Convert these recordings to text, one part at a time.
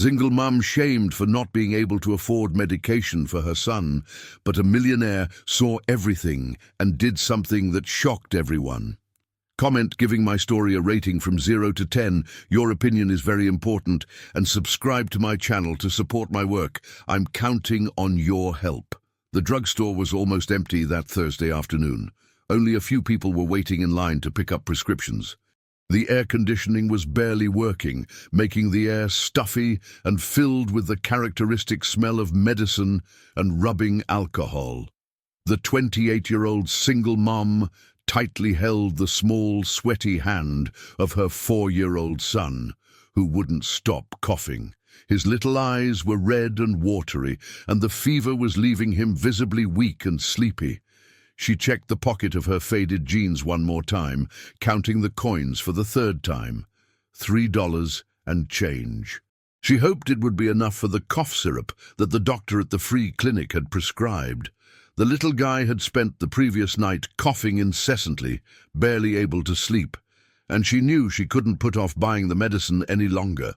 Single mum shamed for not being able to afford medication for her son, but a millionaire saw everything and did something that shocked everyone. Comment giving my story a rating from 0 to 10. Your opinion is very important, and subscribe to my channel to support my work. I'm counting on your help. The drugstore was almost empty that Thursday afternoon. Only a few people were waiting in line to pick up prescriptions. The air conditioning was barely working, making the air stuffy and filled with the characteristic smell of medicine and rubbing alcohol. The 28-year-old single mom tightly held the small, sweaty hand of her 4-year-old son, who wouldn't stop coughing. His little eyes were red and watery, and the fever was leaving him visibly weak and sleepy. She checked the pocket of her faded jeans one more time, counting the coins for the third time. $3 and change. She hoped it would be enough for the cough syrup that the doctor at the free clinic had prescribed. The little guy had spent the previous night coughing incessantly, barely able to sleep, and she knew she couldn't put off buying the medicine any longer.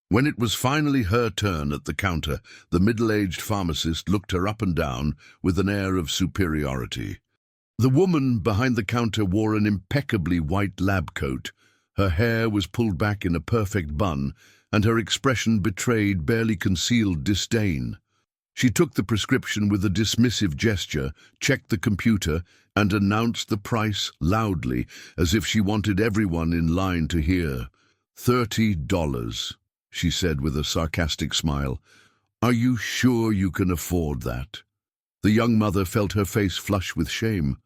When it was finally her turn at the counter, the middle-aged pharmacist looked her up and down with an air of superiority. The woman behind the counter wore an impeccably white lab coat. Her hair was pulled back in a perfect bun, and her expression betrayed barely concealed disdain. She took the prescription with a dismissive gesture, checked the computer, and announced the price loudly, as if she wanted everyone in line to hear. $30, she said with a sarcastic smile. Are you sure you can afford that? The young mother felt her face flush with shame.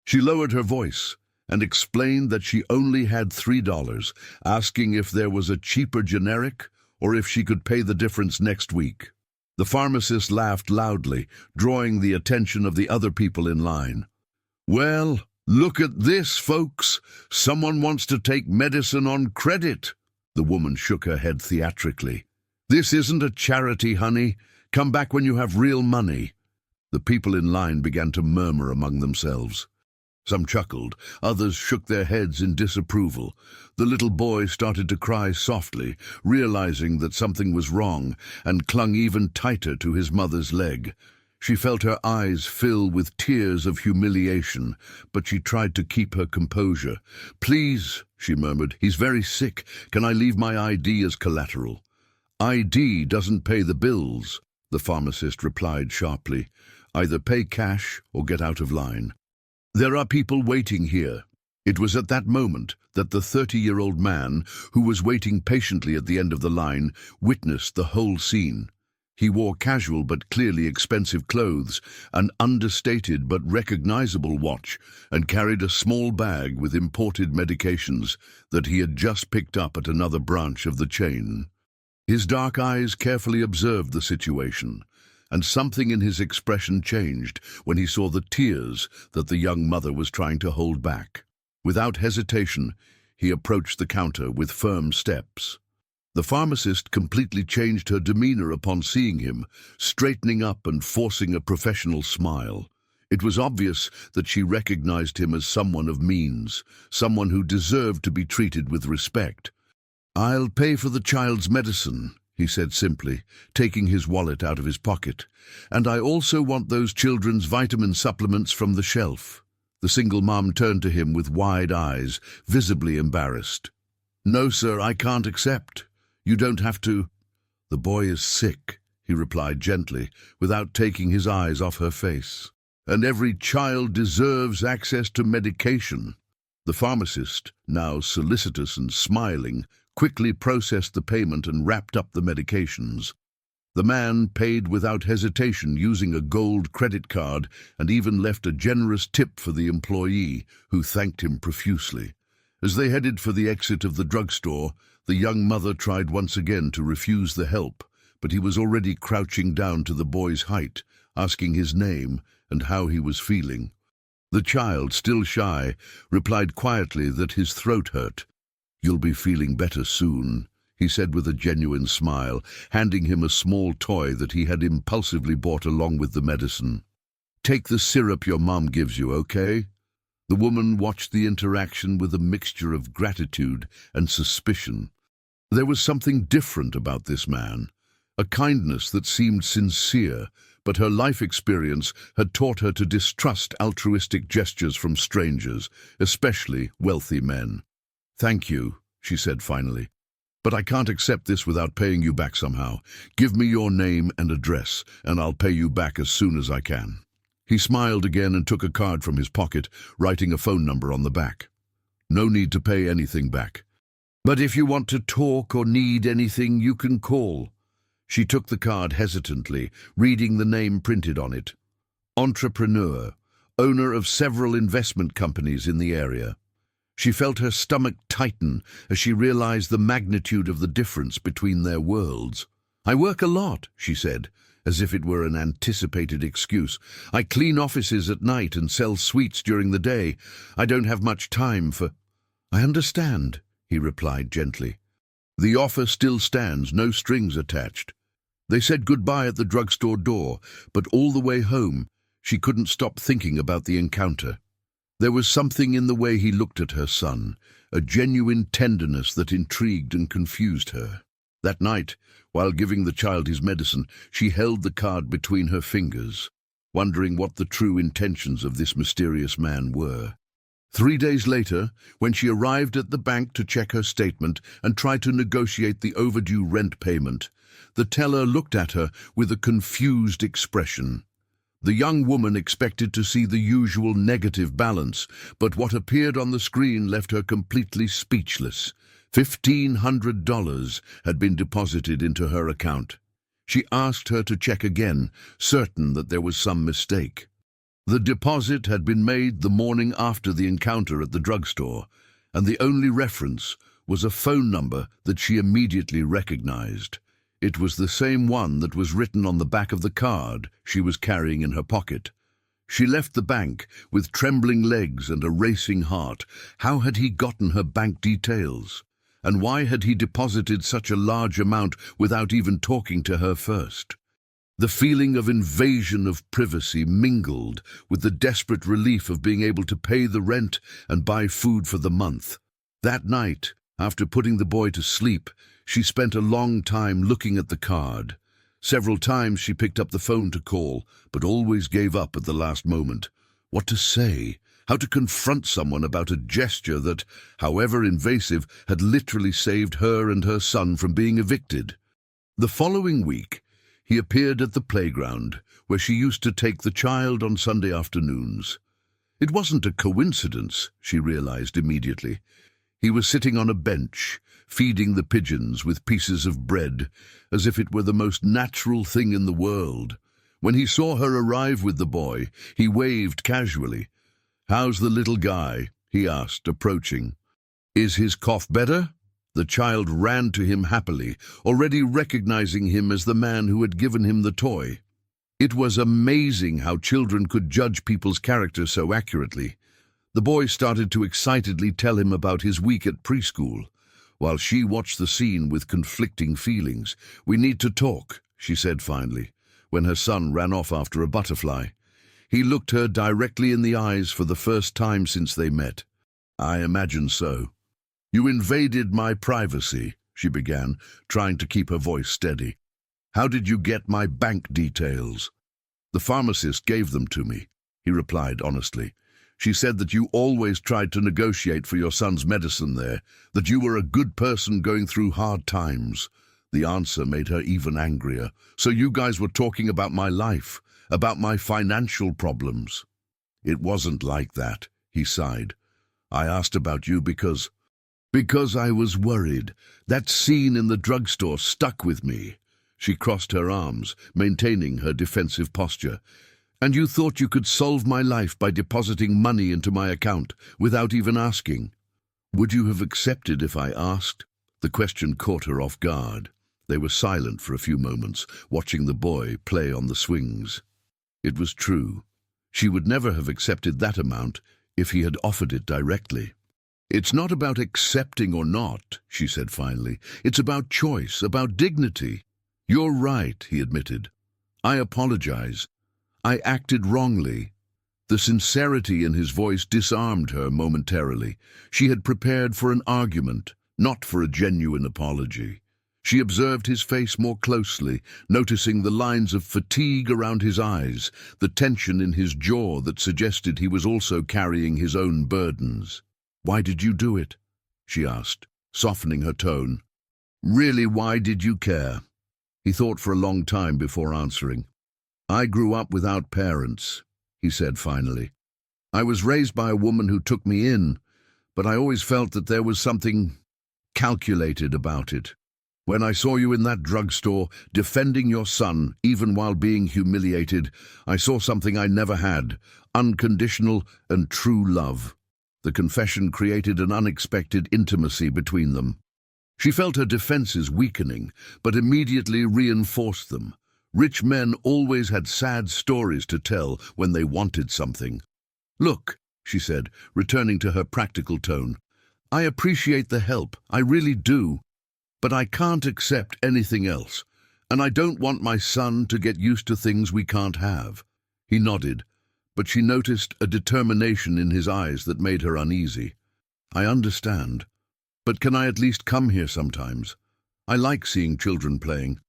She lowered her voice and explained that she only had $3, asking if there was a cheaper generic or if she could pay the difference next week. The pharmacist laughed loudly, drawing the attention of the other people in line. Well, look at this, folks. Someone wants to take medicine on credit. The woman shook her head theatrically. This isn't a charity, honey. Come back when you have real money. The people in line began to murmur among themselves. Some chuckled, others shook their heads in disapproval. The little boy started to cry softly, realizing that something was wrong, and clung even tighter to his mother's leg. She felt her eyes fill with tears of humiliation, but she tried to keep her composure. Please, she murmured, he's very sick. Can I leave my ID as collateral? ID doesn't pay the bills, the pharmacist replied sharply. Either pay cash or get out of line. There are people waiting here. It was at that moment that the 30-year-old man, who was waiting patiently at the end of the line, witnessed the whole scene. He wore casual but clearly expensive clothes, an understated but recognizable watch, and carried a small bag with imported medications that he had just picked up at another branch of the chain. His dark eyes carefully observed the situation, and something in his expression changed when he saw the tears that the young mother was trying to hold back. Without hesitation, he approached the counter with firm steps. The pharmacist completely changed her demeanor upon seeing him, straightening up and forcing a professional smile. It was obvious that she recognized him as someone of means, someone who deserved to be treated with respect. "I'll pay for the child's medicine," he said simply, taking his wallet out of his pocket. "And I also want those children's vitamin supplements from the shelf." The single mom turned to him with wide eyes, visibly embarrassed. "No, sir, I can't accept. You don't have to." "The boy is sick," he replied gently, without taking his eyes off her face. "And every child deserves access to medication." The pharmacist, now solicitous and smiling, quickly processed the payment and wrapped up the medications. The man paid without hesitation using a gold credit card and even left a generous tip for the employee, who thanked him profusely. As they headed for the exit of the drugstore, the young mother tried once again to refuse the help, but he was already crouching down to the boy's height, asking his name and how he was feeling. The child, still shy, replied quietly that his throat hurt. "You'll be feeling better soon," he said with a genuine smile, handing him a small toy that he had impulsively bought along with the medicine. "Take the syrup your mom gives you, okay?" The woman watched the interaction with a mixture of gratitude and suspicion. There was something different about this man, a kindness that seemed sincere, but her life experience had taught her to distrust altruistic gestures from strangers, especially wealthy men. "Thank you," she said finally, "but I can't accept this without paying you back somehow. Give me your name and address, and I'll pay you back as soon as I can." He smiled again and took a card from his pocket, writing a phone number on the back. "No need to pay anything back. But if you want to talk or need anything, you can call." She took the card hesitantly, reading the name printed on it. Entrepreneur, owner of several investment companies in the area. She felt her stomach tighten as she realized the magnitude of the difference between their worlds. "I work a lot," she said, as if it were an anticipated excuse. "I clean offices at night and sell sweets during the day. I don't have much time for—" "I understand," he replied gently. "The offer still stands, no strings attached." They said goodbye at the drugstore door, but all the way home, she couldn't stop thinking about the encounter. There was something in the way he looked at her son, a genuine tenderness that intrigued and confused her. That night, while giving the child his medicine, she held the card between her fingers, wondering what the true intentions of this mysterious man were. 3 days later, when she arrived at the bank to check her statement and try to negotiate the overdue rent payment, the teller looked at her with a confused expression. The young woman expected to see the usual negative balance, but what appeared on the screen left her completely speechless. $1,500 had been deposited into her account. She asked her to check again, certain that there was some mistake. The deposit had been made the morning after the encounter at the drugstore, and the only reference was a phone number that she immediately recognized. It was the same one that was written on the back of the card she was carrying in her pocket. She left the bank with trembling legs and a racing heart. How had he gotten her bank details? And why had he deposited such a large amount without even talking to her first? The feeling of invasion of privacy mingled with the desperate relief of being able to pay the rent and buy food for the month. That night, after putting the boy to sleep, she spent a long time looking at the card. Several times she picked up the phone to call, but always gave up at the last moment. What to say? How to confront someone about a gesture that, however invasive, had literally saved her and her son from being evicted? The following week, he appeared at the playground, where she used to take the child on Sunday afternoons. It wasn't a coincidence, she realized immediately. He was sitting on a bench, feeding the pigeons with pieces of bread, as if it were the most natural thing in the world. When he saw her arrive with the boy, he waved casually. "How's the little guy?" he asked, approaching. "Is his cough better?" The child ran to him happily, already recognizing him as the man who had given him the toy. It was amazing how children could judge people's character so accurately. The boy started to excitedly tell him about his week at preschool, while she watched the scene with conflicting feelings. "We need to talk," she said finally, when her son ran off after a butterfly. He looked her directly in the eyes for the first time since they met. "I imagine so. You invaded my privacy," she began, trying to keep her voice steady. "How did you get my bank details?" "The pharmacist gave them to me," he replied honestly. "She said that you always tried to negotiate for your son's medicine there, that you were a good person going through hard times." The answer made her even angrier. "So you guys were talking about my life, about my financial problems." "It wasn't like that," he sighed. "I asked about you because I was worried. That scene in the drugstore stuck with me." She crossed her arms, maintaining her defensive posture. "And you thought you could solve my life by depositing money into my account without even asking. Would you have accepted if I asked?" The question caught her off guard. They were silent for a few moments, watching the boy play on the swings. It was true. She would never have accepted that amount if he had offered it directly. "It's not about accepting or not," she said finally. "It's about choice, about dignity." "You're right," he admitted. "I apologize. I acted wrongly." The sincerity in his voice disarmed her momentarily. She had prepared for an argument, not for a genuine apology. She observed his face more closely, noticing the lines of fatigue around his eyes, the tension in his jaw that suggested he was also carrying his own burdens. "Why did you do it?" she asked, softening her tone. "Really, why did you care?" He thought for a long time before answering. "I grew up without parents," he said finally. "I was raised by a woman who took me in, but I always felt that there was something calculated about it. When I saw you in that drugstore, defending your son, even while being humiliated, I saw something I never had, unconditional and true love." The confession created an unexpected intimacy between them. She felt her defenses weakening, but immediately reinforced them. Rich men always had sad stories to tell when they wanted something. "Look," she said, returning to her practical tone, "I appreciate the help, I really do. But I can't accept anything else, and I don't want my son to get used to things we can't have." He nodded, but she noticed a determination in his eyes that made her uneasy. "I understand, but can I at least come here sometimes? I like seeing children playing.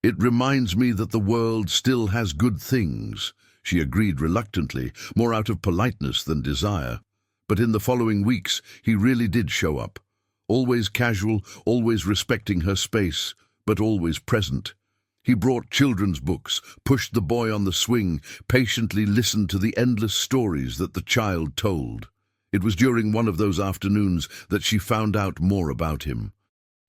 It reminds me that the world still has good things." She agreed reluctantly, more out of politeness than desire. But in the following weeks, he really did show up. Always casual, always respecting her space, but always present. He brought children's books, pushed the boy on the swing, patiently listened to the endless stories that the child told. It was during one of those afternoons that she found out more about him.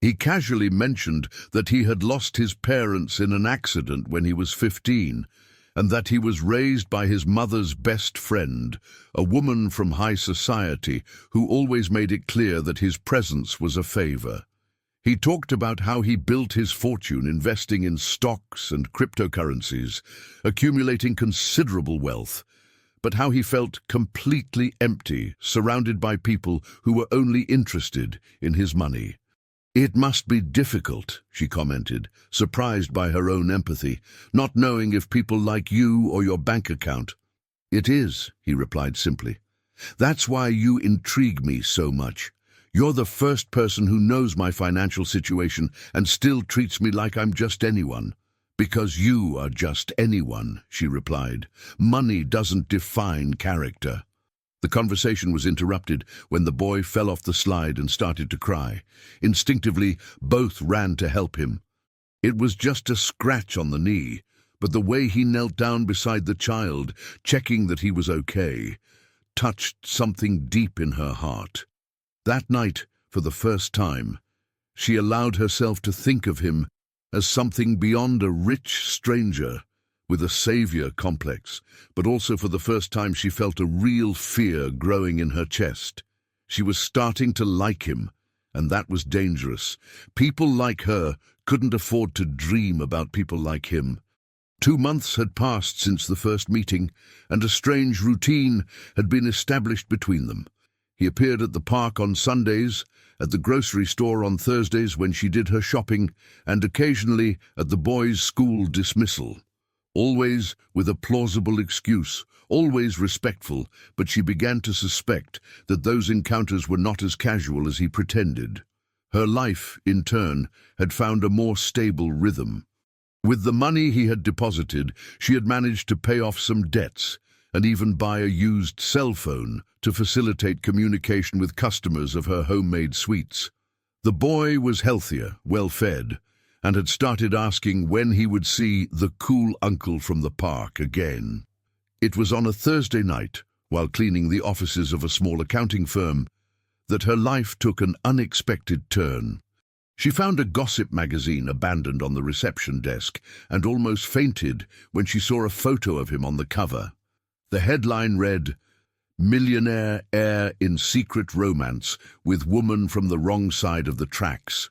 He casually mentioned that he had lost his parents in an accident when he was 15, and that he was raised by his mother's best friend, a woman from high society who always made it clear that his presence was a favor. He talked about how he built his fortune investing in stocks and cryptocurrencies, accumulating considerable wealth, but how he felt completely empty, surrounded by people who were only interested in his money. "It must be difficult," she commented, surprised by her own empathy, "not knowing if people like you or your bank account." "It is," he replied simply. "That's why you intrigue me so much. You're the first person who knows my financial situation and still treats me like I'm just anyone." "Because you are just anyone," she replied. "Money doesn't define character." The conversation was interrupted when the boy fell off the slide and started to cry. Instinctively, both ran to help him. It was just a scratch on the knee, but the way he knelt down beside the child, checking that he was okay, touched something deep in her heart. That night, for the first time, she allowed herself to think of him as something beyond a rich stranger with a savior complex, but also for the first time she felt a real fear growing in her chest. She was starting to like him, and that was dangerous. People like her couldn't afford to dream about people like him. 2 months had passed since the first meeting, and a strange routine had been established between them. He appeared at the park on Sundays, at the grocery store on Thursdays when she did her shopping, and occasionally at the boys' school dismissal. Always with a plausible excuse, always respectful, but she began to suspect that those encounters were not as casual as he pretended. Her life, in turn, had found a more stable rhythm. With the money he had deposited, she had managed to pay off some debts and even buy a used cell phone to facilitate communication with customers of her homemade sweets. The boy was healthier, well-fed, and had started asking when he would see the cool uncle from the park again. It was on a Thursday night, while cleaning the offices of a small accounting firm, that her life took an unexpected turn. She found a gossip magazine abandoned on the reception desk and almost fainted when she saw a photo of him on the cover. The headline read, "Millionaire heir in secret romance with woman from the wrong side of the tracks."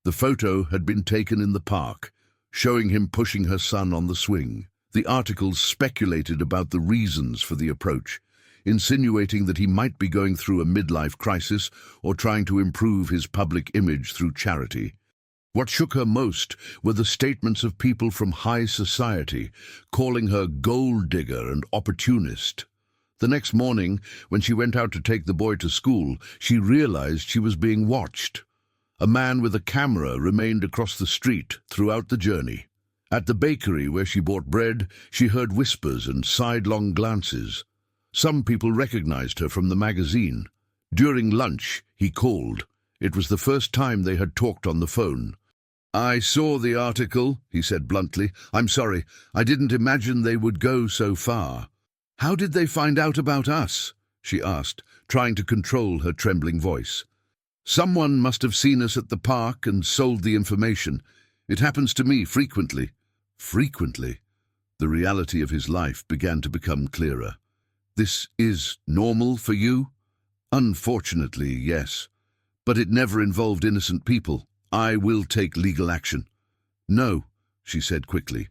The photo had been taken in the park, showing him pushing her son on the swing. The articles speculated about the reasons for the approach, insinuating that he might be going through a midlife crisis or trying to improve his public image through charity. What shook her most were the statements of people from high society, calling her gold digger and opportunist. The next morning, when she went out to take the boy to school, she realized she was being watched. A man with a camera remained across the street throughout the journey. At the bakery where she bought bread, she heard whispers and sidelong glances. Some people recognized her from the magazine. During lunch, he called. It was the first time they had talked on the phone. "I saw the article," he said bluntly. "I'm sorry, I didn't imagine they would go so far." "How did they find out about us?" she asked, trying to control her trembling voice. "Someone must have seen us at the park and sold the information. It happens to me frequently." Frequently? The reality of his life began to become clearer. "This is normal for you?" "Unfortunately, yes. But it never involved innocent people. I will take legal action." "No," she said quickly.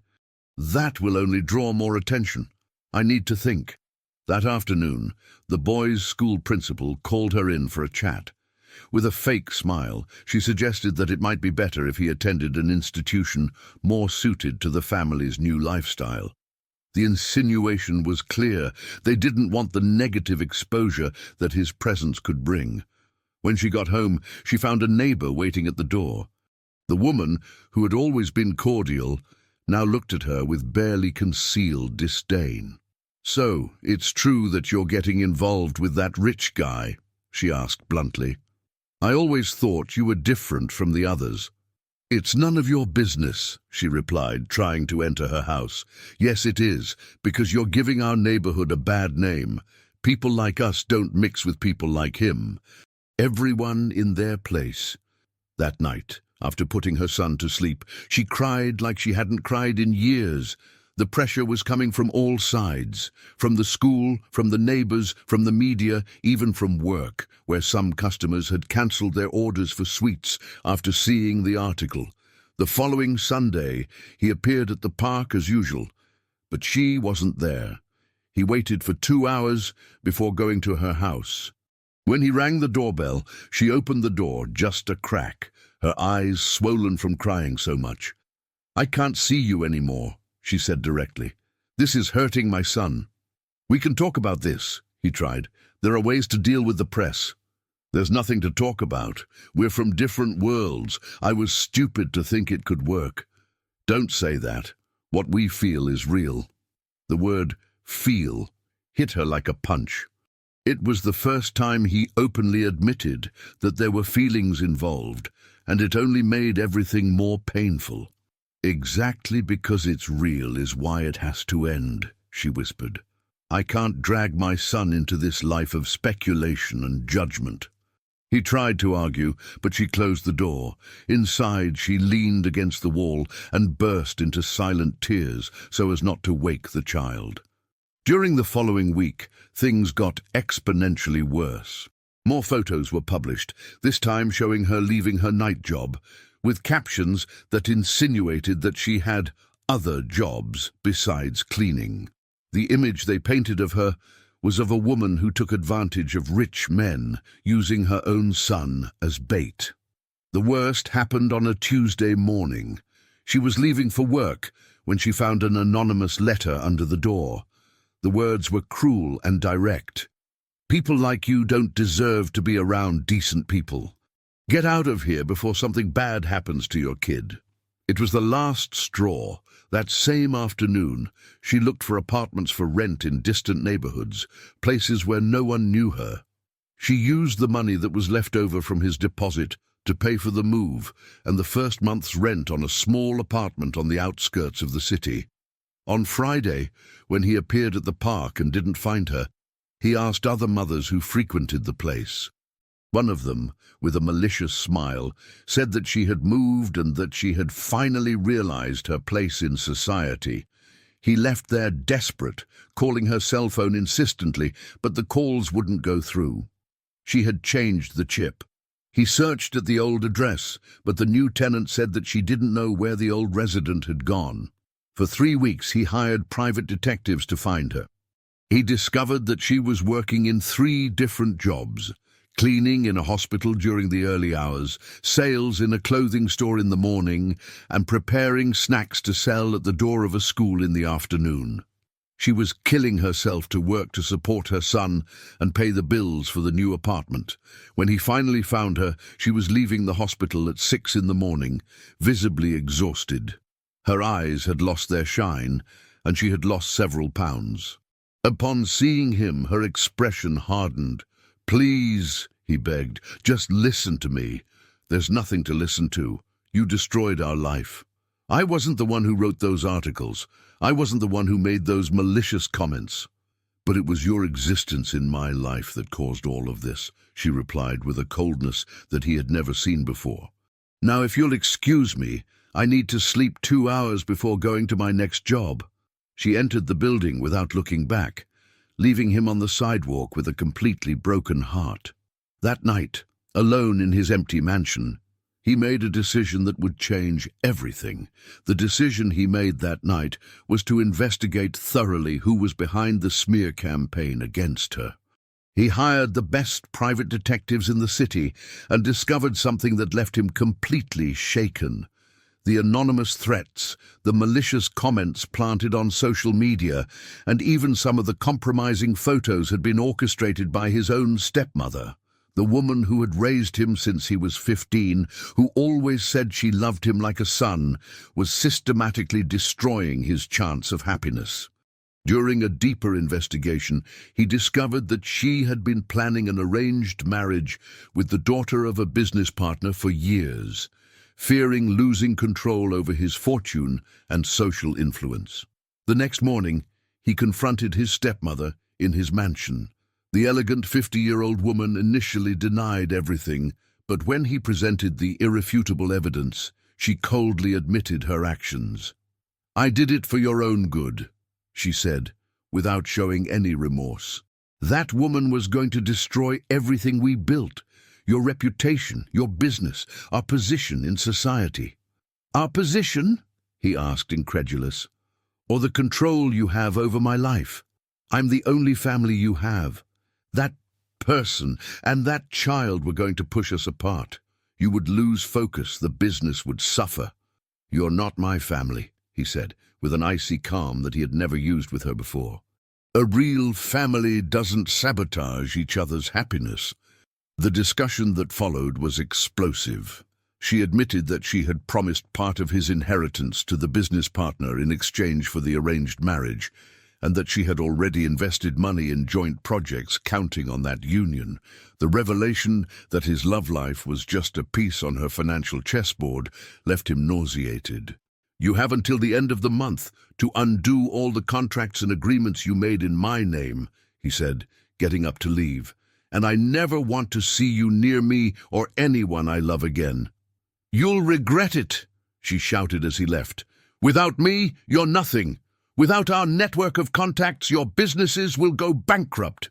"That will only draw more attention. I need to think." That afternoon, the boys' school principal called her in for a chat. With a fake smile, she suggested that it might be better if he attended an institution more suited to the family's new lifestyle. The insinuation was clear. They didn't want the negative exposure that his presence could bring. When she got home, she found a neighbor waiting at the door. The woman, who had always been cordial, now looked at her with barely concealed disdain. "So, it's true that you're getting involved with that rich guy?" she asked bluntly. "I always thought you were different from the others." "It's none of your business," she replied, trying to enter her house. "Yes, it is, because you're giving our neighborhood a bad name. People like us don't mix with people like him. Everyone in their place." That night, after putting her son to sleep, she cried like she hadn't cried in years. The pressure was coming from all sides, from the school, from the neighbors, from the media, even from work, where some customers had cancelled their orders for sweets after seeing the article. The following Sunday, he appeared at the park as usual, but she wasn't there. He waited for 2 hours before going to her house. When he rang the doorbell, she opened the door just a crack, her eyes swollen from crying so much. "I can't see you anymore," she said directly. "This is hurting my son." "We can talk about this," he tried. "There are ways to deal with the press." "There's nothing to talk about. We're from different worlds. I was stupid to think it could work." "Don't say that. What we feel is real." The word "feel" hit her like a punch. It was the first time he openly admitted that there were feelings involved, and it only made everything more painful. "Exactly because it's real is why it has to end," she whispered. "I can't drag my son into this life of speculation and judgment." He tried to argue, but she closed the door. Inside, she leaned against the wall and burst into silent tears so as not to wake the child. During the following week, things got exponentially worse. More photos were published, this time showing her leaving her night job, with captions that insinuated that she had other jobs besides cleaning. The image they painted of her was of a woman who took advantage of rich men, using her own son as bait. The worst happened on a Tuesday morning. She was leaving for work when she found an anonymous letter under the door. The words were cruel and direct. "People like you don't deserve to be around decent people. Get out of here before something bad happens to your kid." It was the last straw. That same afternoon, she looked for apartments for rent in distant neighborhoods, places where no one knew her. She used the money that was left over from his deposit to pay for the move and the first month's rent on a small apartment on the outskirts of the city. On Friday, when he appeared at the park and didn't find her, he asked other mothers who frequented the place. One of them, with a malicious smile, said that she had moved and that she had finally realized her place in society. He left there desperate, calling her cell phone insistently, but the calls wouldn't go through. She had changed the chip. He searched at the old address, but the new tenant said that she didn't know where the old resident had gone. For 3 weeks he hired private detectives to find her. He discovered that she was working in 3 different jobs: cleaning in a hospital during the early hours, sales in a clothing store in the morning, and preparing snacks to sell at the door of a school in the afternoon. She was killing herself to work to support her son and pay the bills for the new apartment. When he finally found her, she was leaving the hospital at 6 in the morning, visibly exhausted. Her eyes had lost their shine, and she had lost several pounds. Upon seeing him, her expression hardened. "Please," he begged, "just listen to me." "There's nothing to listen to. You destroyed our life. I wasn't the one who wrote those articles. I wasn't the one who made those malicious comments. But it was your existence in my life that caused all of this," she replied with a coldness that he had never seen before. "Now, if you'll excuse me, I need to sleep 2 hours before going to my next job." She entered the building without looking back, leaving him on the sidewalk with a completely broken heart. That night, alone in his empty mansion, he made a decision that would change everything. The decision he made that night was to investigate thoroughly who was behind the smear campaign against her. He hired the best private detectives in the city and discovered something that left him completely shaken. The anonymous threats, the malicious comments planted on social media, and even some of the compromising photos had been orchestrated by his own stepmother. The woman who had raised him since he was 15, who always said she loved him like a son, was systematically destroying his chance of happiness. During a deeper investigation, he discovered that she had been planning an arranged marriage with the daughter of a business partner for years, fearing losing control over his fortune and social influence. The next morning, he confronted his stepmother in his mansion. The elegant 50-year-old woman initially denied everything, but when he presented the irrefutable evidence, she coldly admitted her actions. "I did it for your own good," she said, without showing any remorse. "That woman was going to destroy everything we built. Your reputation, your business, our position in society." "Our position?" he asked, incredulous. "Or the control you have over my life? I'm the only family you have. That person and that child were going to push us apart. You would lose focus, the business would suffer." "You're not my family," he said, with an icy calm that he had never used with her before. "A real family doesn't sabotage each other's happiness." The discussion that followed was explosive. She admitted that she had promised part of his inheritance to the business partner in exchange for the arranged marriage, and that she had already invested money in joint projects counting on that union. The revelation that his love life was just a piece on her financial chessboard left him nauseated. "You have until the end of the month to undo all the contracts and agreements you made in my name," he said, getting up to leave. "And I never want to see you near me or anyone I love again." "You'll regret it," she shouted as he left. "Without me, you're nothing. Without our network of contacts, your businesses will go bankrupt."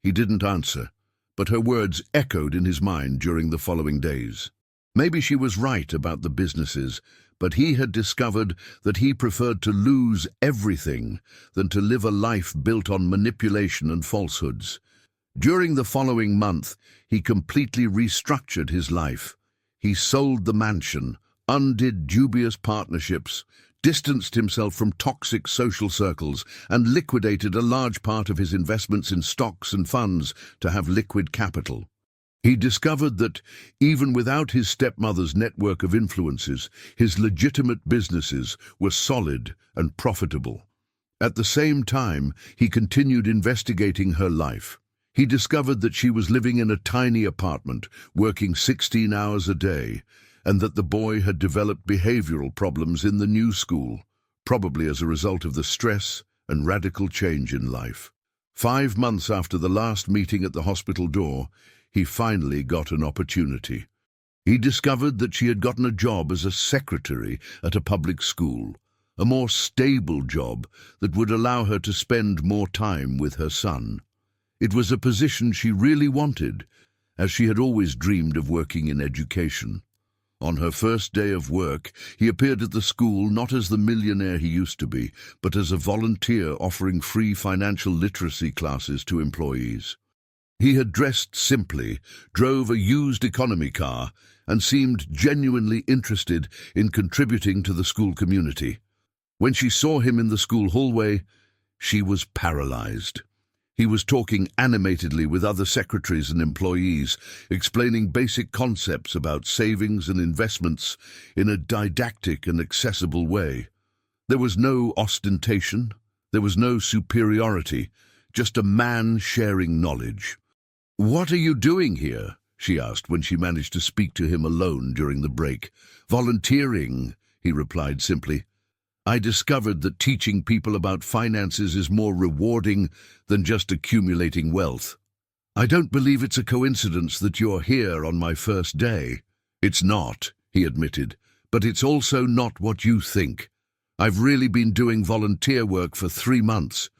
He didn't answer, but her words echoed in his mind during the following days. Maybe she was right about the businesses, but he had discovered that he preferred to lose everything than to live a life built on manipulation and falsehoods. During the following month, he completely restructured his life. He sold the mansion, undid dubious partnerships, distanced himself from toxic social circles, and liquidated a large part of his investments in stocks and funds to have liquid capital. He discovered that, even without his stepmother's network of influences, his legitimate businesses were solid and profitable. At the same time, he continued investigating her life. He discovered that she was living in a tiny apartment, working 16 hours a day, and that the boy had developed behavioral problems in the new school, probably as a result of the stress and radical change in life. 5 months after the last meeting at the hospital door, he finally got an opportunity. He discovered that she had gotten a job as a secretary at a public school, a more stable job that would allow her to spend more time with her son. It was a position she really wanted, as she had always dreamed of working in education. On her first day of work, he appeared at the school not as the millionaire he used to be, but as a volunteer offering free financial literacy classes to employees. He had dressed simply, drove a used economy car, and seemed genuinely interested in contributing to the school community. When she saw him in the school hallway, She was paralyzed. He was talking animatedly with other secretaries and employees, explaining basic concepts about savings and investments in a didactic and accessible way. There was no ostentation, there was no superiority, just a man sharing knowledge. "What are you doing here?" she asked when she managed to speak to him alone during the break. "Volunteering," he replied simply. "I discovered that teaching people about finances is more rewarding than just accumulating wealth." "I don't believe it's a coincidence that you're here on my first day." "It's not," he admitted, "but it's also not what you think. I've really been doing volunteer work for 3 months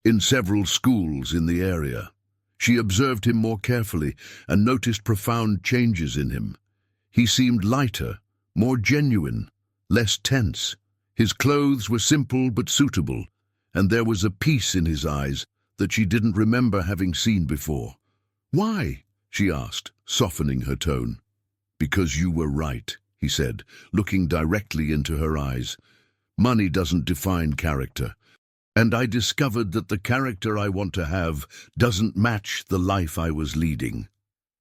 in several schools in the area." She observed him more carefully and noticed profound changes in him. He seemed lighter, more genuine, less tense. His clothes were simple but suitable, and there was a peace in his eyes that she didn't remember having seen before. "Why?" she asked, softening her tone. "Because you were right," he said, looking directly into her eyes. "Money doesn't define character. And I discovered that the character I want to have doesn't match the life I was leading."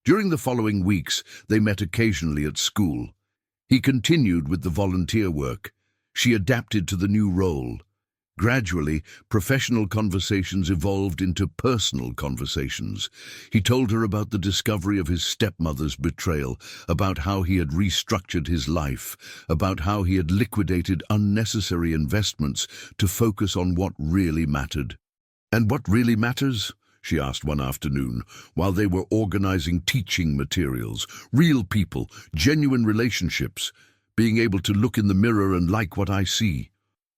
During the following weeks, they met occasionally at school. He continued with the volunteer work. She adapted to the new role. Gradually, professional conversations evolved into personal conversations. He told her about the discovery of his stepmother's betrayal, about how he had restructured his life, about how he had liquidated unnecessary investments to focus on what really mattered. "And what really matters?" she asked one afternoon, while they were organizing teaching materials. "Real people, genuine relationships, being able to look in the mirror and like what I see."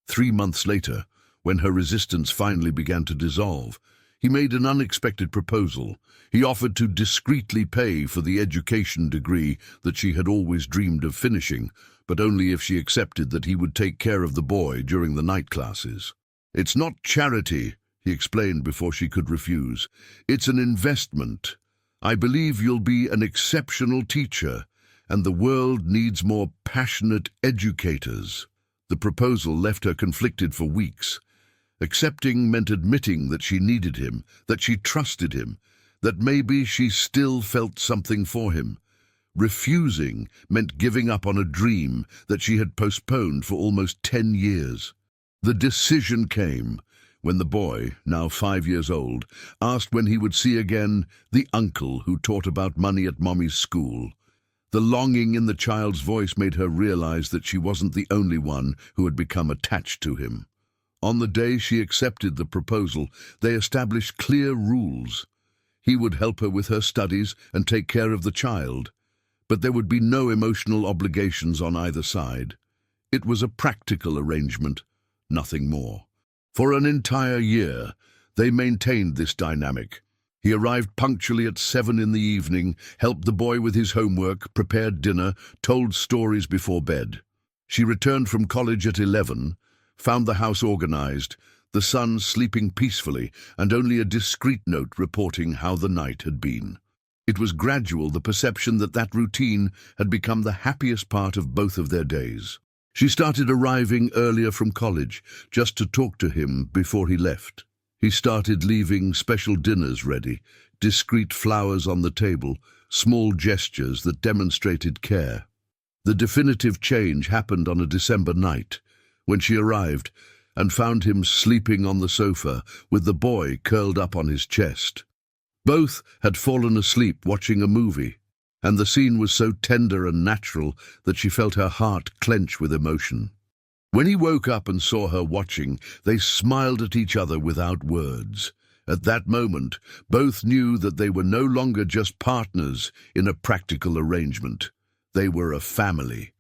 3 months later, when her resistance finally began to dissolve, he made an unexpected proposal. He offered to discreetly pay for the education degree that she had always dreamed of finishing, but only if she accepted that he would take care of the boy during the night classes. "It's not charity," he explained before she could refuse. "It's an investment. I believe you'll be an exceptional teacher, and the world needs more passionate educators." The proposal left her conflicted for weeks. Accepting meant admitting that she needed him, that she trusted him, that maybe she still felt something for him. Refusing meant giving up on a dream that she had postponed for almost 10 years. The decision came when the boy, now 5 years old, asked when he would see again the uncle who taught about money at Mommy's school. The longing in the child's voice made her realize that she wasn't the only one who had become attached to him. On the day she accepted the proposal, they established clear rules. He would help her with her studies and take care of the child, but there would be no emotional obligations on either side. It was a practical arrangement, nothing more. For an entire year, they maintained this dynamic. He arrived punctually at 7 in the evening, helped the boy with his homework, prepared dinner, told stories before bed. She returned from college at 11, found the house organized, the son sleeping peacefully, and only a discreet note reporting how the night had been. It was gradual, the perception that that routine had become the happiest part of both of their days. She started arriving earlier from college, just to talk to him before he left. He started leaving special dinners ready, discreet flowers on the table, small gestures that demonstrated care. The definitive change happened on a December night, when she arrived and found him sleeping on the sofa with the boy curled up on his chest. Both had fallen asleep watching a movie, and the scene was so tender and natural that she felt her heart clench with emotion. When he woke up and saw her watching, they smiled at each other without words. At that moment, both knew that they were no longer just partners in a practical arrangement. They were a family.